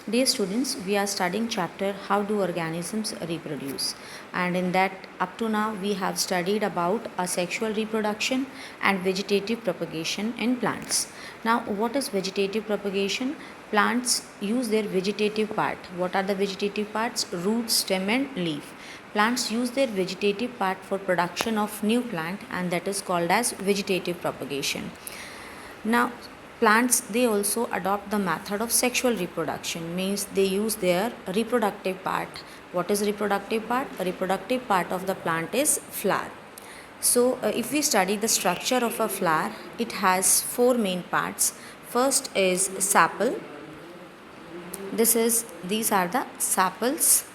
Dear students, we are studying chapter How do organisms reproduce, and in that up to now we have studied about asexual reproduction and vegetative propagation in plants. Now what is vegetative propagation? Plants use their vegetative part. What are the vegetative parts? Root, stem and leaf. Plants use their vegetative part for production of new plant, and that is called as vegetative propagation. Now plants, they also adopt the method of sexual reproduction, means they use their reproductive part. What is reproductive part? A reproductive part of the plant is flower. So if we study the structure of a flower, it has four main parts. First is sepal. These are the sepals.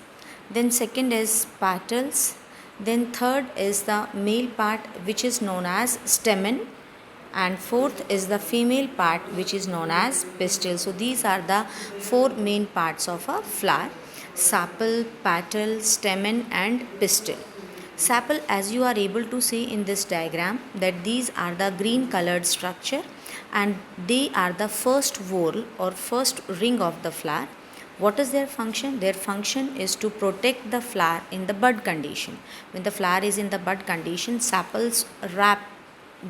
Then second is petals. Then third is the male part, which is known as stamen, and fourth is the female part, which is known as pistil. So these are the four main parts of a flower: sepal, petal, stamen and pistil. Sepal, as you are able to see in this diagram, that these are the green colored structure and they are the first whorl or first ring of the flower. What is their function? Their function is to protect the flower in the bud condition. When the flower is in the bud condition, sepals wrap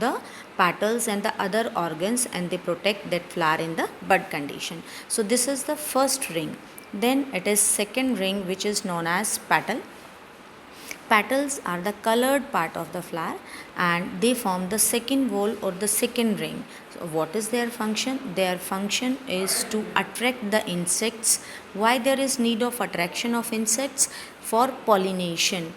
the petals and the other organs and they protect that flower in the bud condition. So this is the first ring. Then it is second ring, which is known as petal. Petals are the colored part of the flower and they form the second whorl or the second ring. So what is their function? Their function is to attract the insects. Why there is need of attraction of insects? For pollination.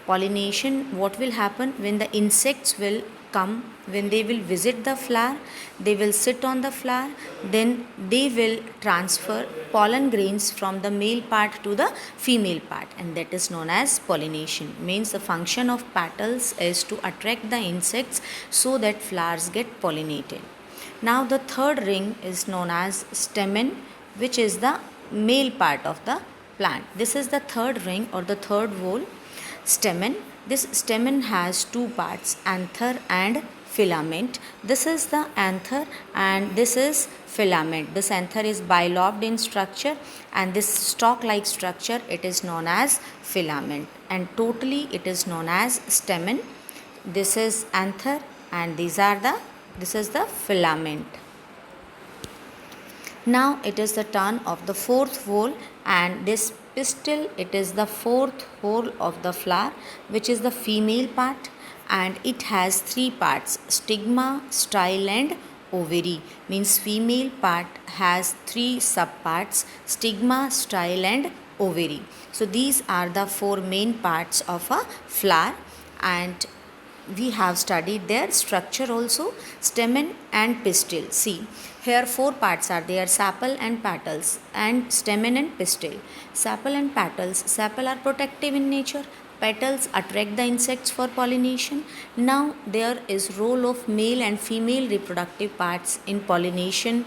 Pollination, what will happen when the insects will come, when they will visit the flower, they will sit on the flower, then they will transfer pollen grains from the male part to the female part, and that is known as pollination. Means the function of petals is to attract the insects so that flowers get pollinated. Now the third ring is known as stamen, which is the male part of the plant. This is the third ring or the third whorl. Stamen. This stamen has two parts, anther and filament. This is the anther and this is filament. This anther is bilobed in structure and this stalk like structure, it is known as filament, and totally it is known as stamen. This is anther and this is the filament. Now it is the turn of the fourth whorl, and this pistil, it is the fourth whorl of the flower, which is the female part, and it has three parts: stigma, style and ovary. Means female part has three subparts: stigma, style and ovary. So these are the four main parts of a flower, and we have studied their structure also, stamen and pistil. See, here four parts are there: sepal and petals and stamen and pistil. Sepal and petals. Sepal are protective in nature. Petals attract the insects for pollination. Now there is role of male and female reproductive parts in pollination,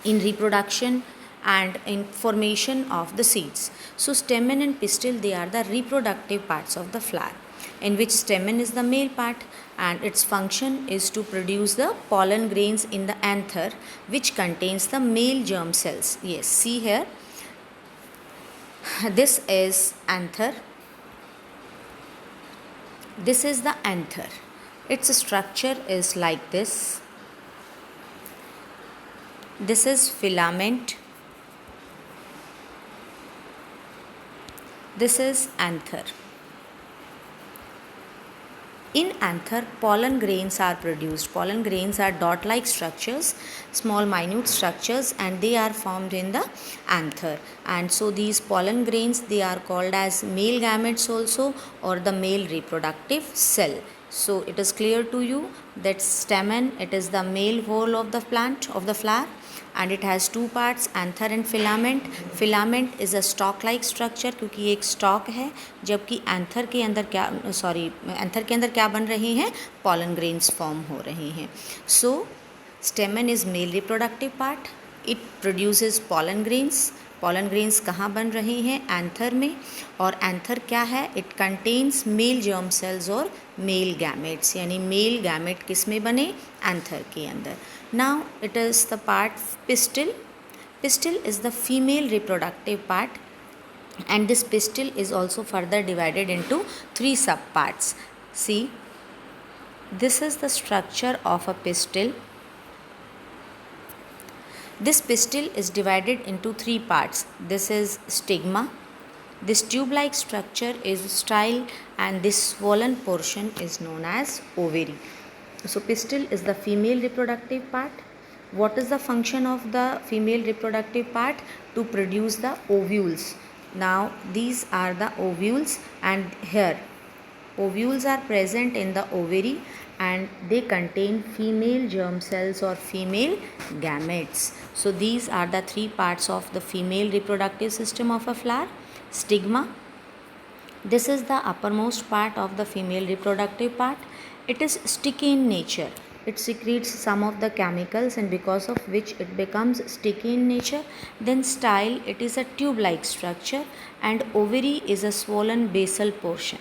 in reproduction and in formation of the seeds. So stamen and pistil, they are the reproductive parts of the flower, in which stamen is the male part and its function is to produce the pollen grains in the anther, which contains the male germ cells. Yes, see here, this is anther. This is the anther. Its structure is like this. This is filament. This is anther. In anther, pollen grains are produced. Pollen grains are dot-like structures, small minute structures, and they are formed in the anther. And so these pollen grains, they are called as male gametes also, or the male reproductive cell. So it is clear to you that stamen, it is the male whorl of the plant, of the flower, and it has two parts, anther and filament. Filament is a stalk like structure, क्योंकि ये एक stock है, जबकि anther के अंदर क्या बन रहे हैं? pollen grains फॉर्म हो रहे हैं. So stamen is male reproductive part. It produces pollen grains. pollen grains कहाँ बन रहे हैं? एंथर में. और एंथर क्या है? It contains male germ cells और मेल गैमेट्स, यानी मेल गैमेट किस में बने? एंथर के अंदर. Now it is the part pistil. Pistil is the female reproductive part, and this pistil is also further divided into 3 subparts. See, this is the structure of a pistil. This pistil is divided into 3 parts. This is stigma. This tube-like structure is style, and this swollen portion is known as ovary. So pistil is the female reproductive part. What is the function of the female reproductive part? To produce the ovules. Now these are the ovules, and here ovules are present in the ovary, and they contain female germ cells or female gametes. So these are the 3 parts of the female reproductive system of a flower. Stigma, this is the uppermost part of the female reproductive part. It is sticky in nature. It secretes some of the chemicals, and because of which it becomes sticky in nature. Then style, it is a tube-like structure, and ovary is a swollen basal portion.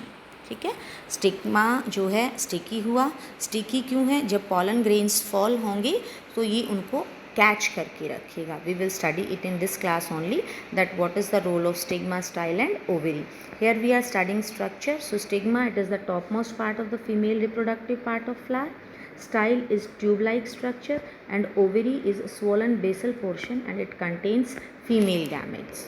ठीक है, stigma जो है sticky हुआ. Sticky क्यों है? जब pollen grains fall होंगे तो ये उनको कैच करके रखेगा. We will study it in this class only, that what is the role of stigma, style and ovary. Here we are studying structure. So stigma, it is the top most part of the female reproductive part of flower. Style is tube-like structure, and ovary is a swollen basal portion, and it contains female gametes.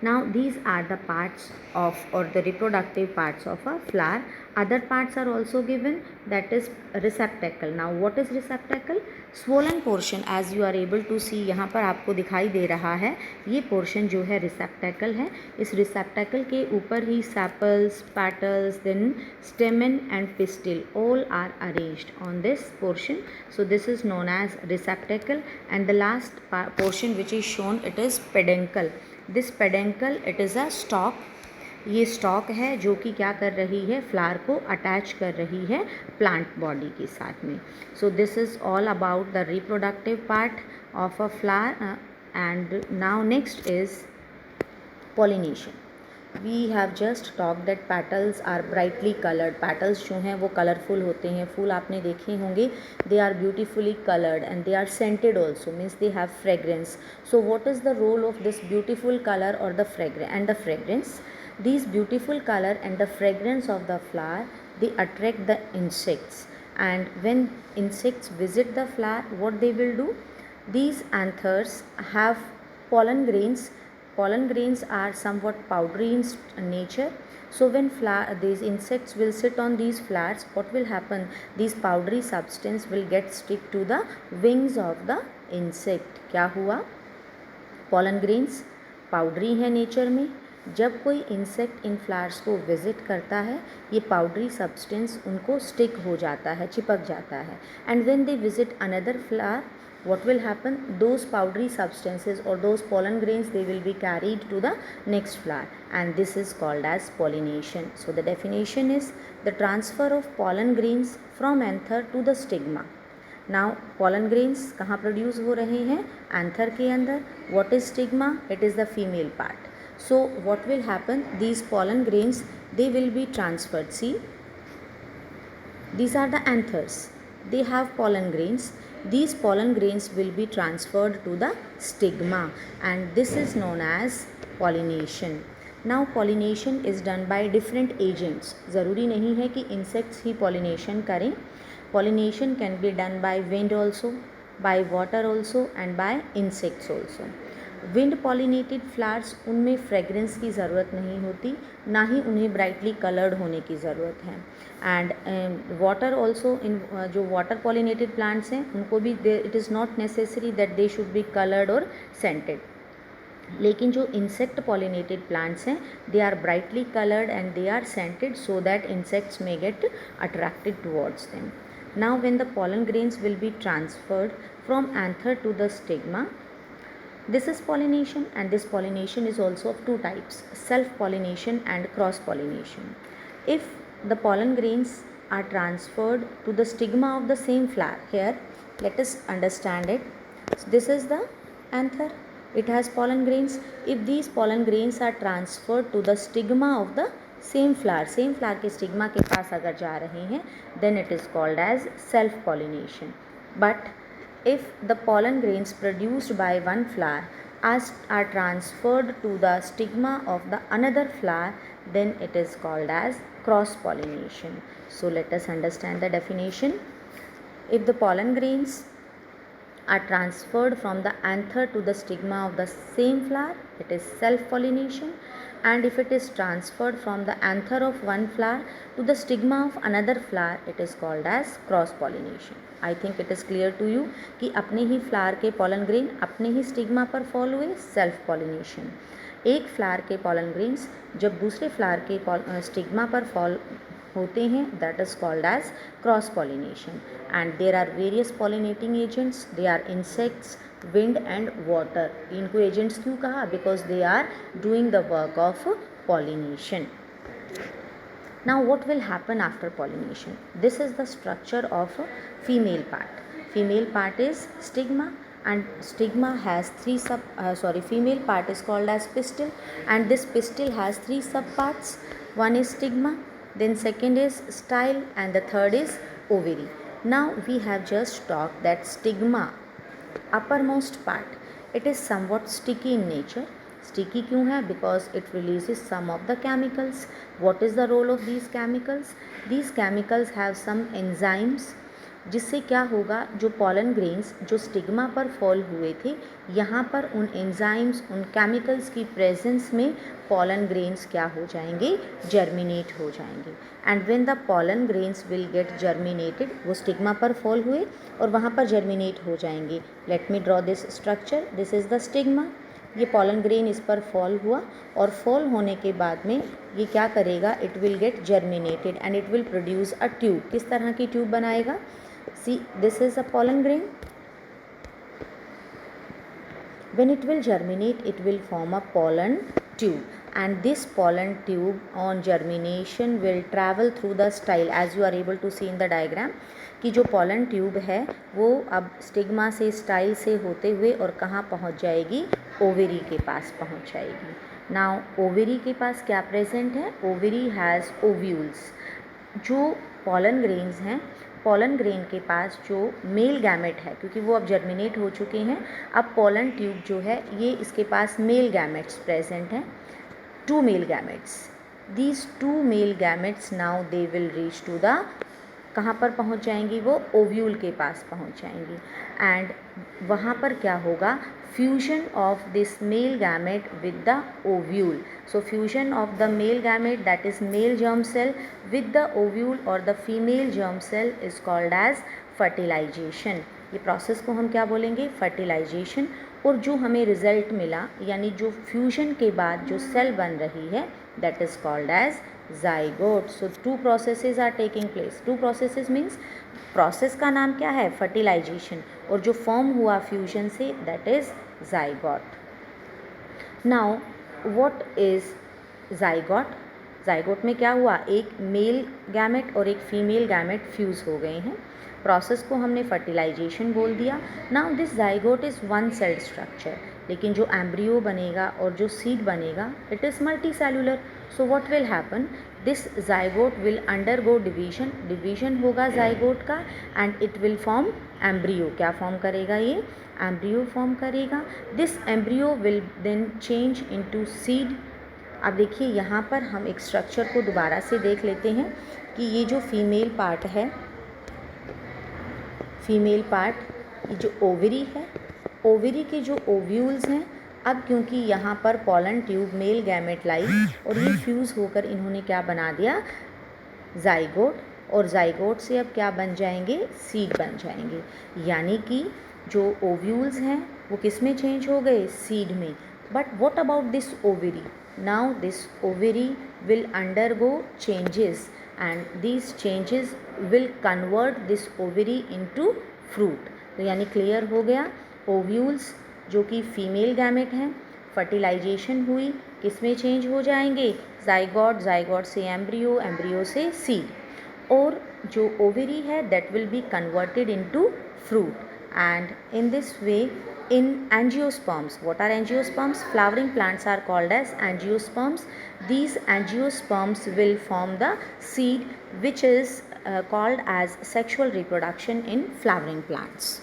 Now these are the parts of, or the reproductive parts of a flower. Other parts are also given, that is receptacle. Now what is receptacle? Swollen portion, as you are able to see, यहाँ पर आपको दिखाई दे रहा है, ये portion जो है receptacle है. इस receptacle के ऊपर ही sepals, petals, then stamen and pistil all are arranged on this portion. So this is known as receptacle. And the last portion which is shown, it is peduncle. This peduncle, it is a stalk. ये stalk है जो कि क्या कर रही है? Flower को attach कर रही है प्लांट बॉडी के साथ में. So this is all about the reproductive part of a flower. And now next is pollination. We have just talk that petals are brightly coloured. Petals जो हैं वो कलरफुल होते हैं. फूल आपने देखे होंगे, they are beautifully coloured and they are scented also, means they have fragrance. So what is the role of this beautiful colour और the fragrance? These beautiful color and the fragrance of the flower, they attract the insects, and when insects visit the flower, what they will do? These anthers have pollen grains. Pollen grains are somewhat powdery in nature. So when these insects will sit on these flowers, what will happen? These powdery substance will get stick to the wings of the insect. क्या हुआ? pollen grains powdery है nature में. जब कोई insect इन flowers को visit करता है, ये पाउडरी सब्सटेंस उनको स्टिक हो जाता है, चिपक जाता है. And when they visit another flower, what will happen? Those powdery substances or those pollen grains, they will be carried to the next flower, and this is called as pollination. So the definition is the transfer of pollen grains from anther to the stigma. Now pollen grains कहाँ produce हो रहे हैं? Anther के अंदर. what is stigma? It is the female part. So what will happen? These pollen grains, they will be transferred. See, these are the anthers. They have pollen grains. These pollen grains will be transferred to the stigma, and this is known as pollination. Now pollination is done by different agents. ज़रूरी नहीं है कि insects ही pollination करें. Pollination can be done by wind also, by water also, and by insects also. Wind pollinated flowers, उनमें fragrance की ज़रूरत नहीं होती, ना ही उन्हें ब्राइटली कलर्ड होने की ज़रूरत है. एंड वाटर ऑल्सो, इन जो वाटर पॉलिनेटेड प्लांट्स हैं उनको भी it is not necessary that they should be coloured और सेंटेड. लेकिन जो इंसेक्ट पॉलिनेटेड प्लांट्स हैं, they are brightly coloured and they are scented so that insects may get attracted towards them. Now when the pollen grains will be transferred from anther to the stigma, this is pollination, and this pollination is also of 2 types, self pollination and cross pollination. If the pollen grains are transferred to the stigma of the same flower, here let us understand it. So this is the anther, it has pollen grains. If these pollen grains are transferred to the stigma of the same flower के stigma के पास अगर जा रहे हैं, then it is called as self pollination. But if the pollen grains produced by one flower are transferred to the stigma of the another flower, then it is called as cross pollination. So let us understand the definition. If the pollen grains are transferred from the anther to the stigma of the same flower, it is self-pollination, and if it is transferred from the anther of one flower to the stigma of another flower, it is called as cross-pollination. I think it is clear to you कि अपने ही flower के pollen grain अपने ही stigma पर fall हुए, self pollination. एक flower के pollen grains जब दूसरे फ्लावर के स्टिग्मा पर फॉल होते हैं, that is called as cross pollination. And there are various pollinating agents. They are insects, wind and water. इनको agents क्यों कहा? Because they are doing the work of pollination. Now what will happen after pollination? This is the structure of a female part. Female part is stigma, and stigma has female part is called as pistil, and this pistil has three subparts. One is stigma, then second is style, and the third is ovary. Now we have just talked that stigma, uppermost part, it is somewhat sticky in nature. Sticky क्यों है? Because it releases some of the chemicals. What is the role of these chemicals? These chemicals have some enzymes, जिससे क्या होगा, जो pollen grains जो stigma पर fall हुए थे, यहाँ पर उन एंजाइम्स, उन केमिकल्स की प्रेजेंस में pollen grains क्या हो जाएंगे? जर्मिनेट हो जाएंगे. And when the pollen grains will get germinated, वो स्टिग्मा पर फॉल हुए और वहाँ पर जर्मिनेट हो जाएंगे. Let me draw this structure. This is the stigma. ये pollen grain इस पर फॉल हुआ और फॉल होने के बाद में ये क्या करेगा? It will get germinated and it will produce a tube. किस तरह की ट्यूब बनाएगा? See, this is a pollen grain. When it will germinate, it will form a pollen tube, and this pollen tube on germination will travel through the style, as you are able to see in the diagram, कि जो pollen tube है वो अब stigma से, style से होते हुए और कहाँ पहुँच जाएगी? ओवेरी के पास पहुँच जाएगी. नाउ ओवेरी के पास क्या प्रेजेंट है? Ovary has ovules. जो pollen grains हैं, pollen grain के पास जो मेल गैमेट है, क्योंकि वो अब जर्मिनेट हो चुके हैं, अब pollen tube जो है ये इसके पास मेल गैमेट्स प्रेजेंट हैं, 2 male gametes. These 2 male gametes now they will reach to the, कहाँ पर पहुँच जाएंगी? वो ओव्यूल के पास पहुँच जाएंगी. एंड वहाँ पर क्या होगा? Fusion of this male gamete with the ovule. So fusion of the male gamete, that is male germ cell, with the ovule or the female germ cell is called as fertilization. ये process को हम क्या बोलेंगे? Fertilisation. और जो हमें result मिला, यानी जो फ्यूजन के बाद जो सेल बन रही है, that is called as zygote. So 2 processes are taking place. 2 processes means process का नाम क्या है? फर्टिलाइजेशन. और जो फॉर्म हुआ फ्यूजन से, that is zygote. Now what is zygote? Zygote में क्या हुआ? एक मेल गैमेट और एक फीमेल गैमेट फ्यूज़ हो गए हैं. प्रोसेस को हमने फर्टिलाइजेशन बोल दिया. Now this zygote is one celled structure, लेकिन जो एम्ब्रियो बनेगा और जो सीड बनेगा, it is multi cellular. So what will happen? This zygote will undergo division. Division होगा ज़ाइगोट का and it will form embryo. क्या फॉर्म करेगा? ये एम्ब्रियो फॉर्म करेगा. This embryo will then change into seed. अब देखिए यहाँ पर हम एक स्ट्रक्चर को दोबारा से देख लेते हैं कि ये जो फीमेल पार्ट है, फीमेल पार्ट, ये जो ओवरी है, ओवरी के जो ओव्यूल्स हैं, अब क्योंकि यहाँ पर pollen ट्यूब मेल गैमेट लाई और ये फ्यूज़ होकर इन्होंने क्या बना दिया? ज़ाइगोट. और ज़ाइगोट से अब क्या बन जाएंगे? सीड बन जाएंगे. यानी कि जो ओव्यूल्स हैं वो किस में चेंज हो गए? सीड में. But what about this ovary? Now this ovary will undergo changes and these changes will convert this ovary into fruit. तो यानी क्लियर हो गया, ओव्यूल्स जो कि फीमेल गैमेट हैं, फर्टिलाइजेशन हुई, किस में चेंज हो जाएंगे? ज़ाइगोट. ज़ाइगोट से एम्ब्रियो, एम्ब्रियो से सीड. और जो ओवरी है that will be converted into fruit. And in this way, in angiosperms, what are angiosperms? Flowering plants are called as angiosperms. These angiosperms will form the seed, which is called as sexual reproduction in flowering plants.